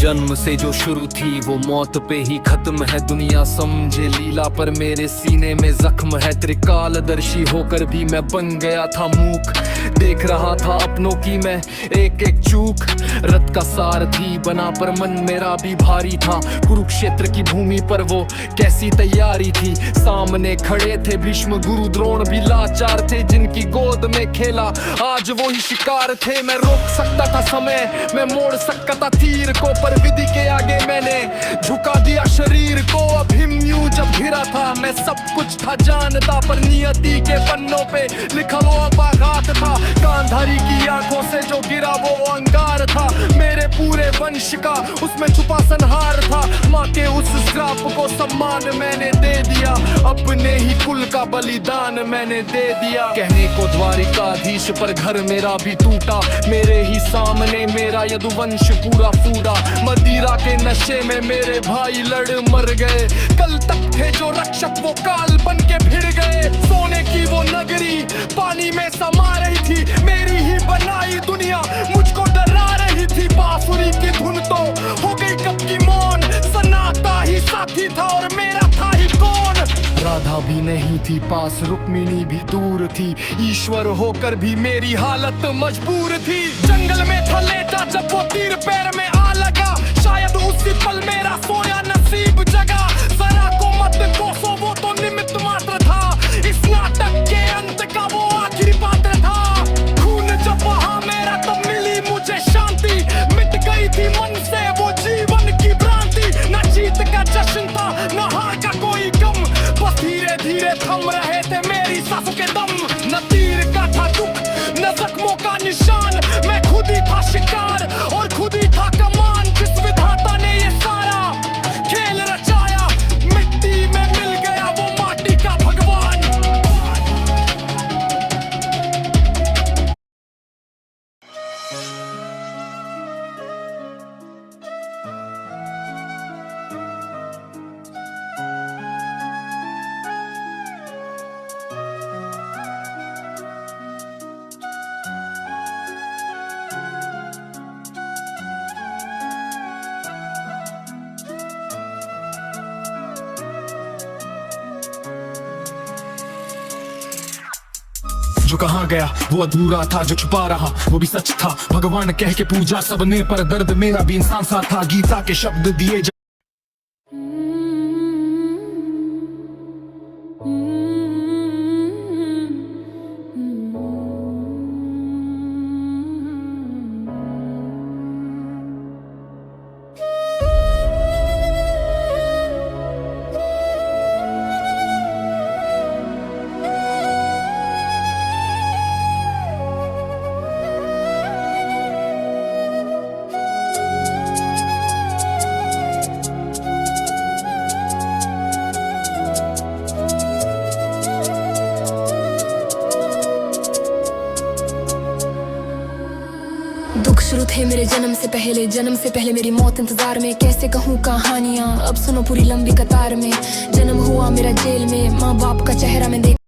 जन्म से जो शुरू थी वो मौत पे ही खत्म है। दुनिया समझे लीला पर मेरे सीने में जख्म है। त्रिकालदर्शी होकर भी मैं बन गया था मूक। देख रहा था अपनों की मैं एक एक चूक। रथ का सारथी बना पर मन मेरा भी भारी था। कुरुक्षेत्र की भूमि पर वो कैसी तैयारी थी। सामने खड़े थे भीष्म गुरु द्रोण भी लाचार थे। जिनकी गोद में खेला आज वो ही शिकार थे। मैं रोक सकता था समय, मैं मोड़ सकता था तीर को, पर विधि के आगे मैंने झुका दिया शरीर को। अभिमन्यु जब घिरा था मैं सब कुछ था जानता, पर नियति के पन्नों पे लिखा वो अपाघात था। गांधारी की आंखों से जो गिरा वो अंगार था। मेरे पूरे वंश का उसमें छुपा संहार था। माँ के उस श्राप को सम्मान मैंने दे दिया। अपने ही कुल का बलिदान मैंने दे दिया। कहने को द्वारिकाधीश पर घर मेरा भी टूटा। मेरे ही सामने मेरा यदुवंश पूरा फूटा। मदिरा के नशे में मेरे भाई लड़ मर गए। कल तक थे जो रक्षक वो काल बन के भिड़ गए। सोने की वो नगरी पानी में समा रही थी। मेरी ही बनाई दुनिया मुझको डरा रही थी। बांसुरी की धुन तो हो गई कब की मौन। सन्नाटा ही साथी था और मेरा था ही कौन। राधा भी नहीं थी पास, रुक्मिणी भी दूर थी। ईश्वर होकर भी मेरी हालत मजबूर थी। जंगल में था लेटा जब वो तीर पैर में आ लगा। शायद उसी पल मेरा सोया नसीब जगा। जरा को मत कोसो वो तो निमित्त मात्र था। इस नाटक के अंत का वो आखिरी पात्र था। खून जब बहा मेरा तब मिली मुझे शांति। मिट गई थी मन से वो जीवन की भ्रांति। न जीत का जश्न था न हार का कोई गम। बस धीरे धीरे थम रहे थे मेरी सांसों के दम। न तीर का था दुख न जख्मों का निशान। मैं खुद ही था शिकार और खुद ही था कमान। जिस विधाता ने ये सारा खेल रचाया, मिट्टी में मिल गया वो माटी का भगवान। जो कहाँ गया वो अधूरा था, जो छुपा रहा वो भी सच था। भगवान कह के पूजा सबने पर दर्द मेरा भी इंसान सा था। गीता के शब्द दिए दुख शुरू थे मेरे जन्म से पहले मेरी मौत इंतजार में। कैसे कहूँ कहानियाँ अब सुनो पूरी लंबी कतार में। जन्म हुआ मेरा जेल में, माँ बाप का चेहरा मैं देख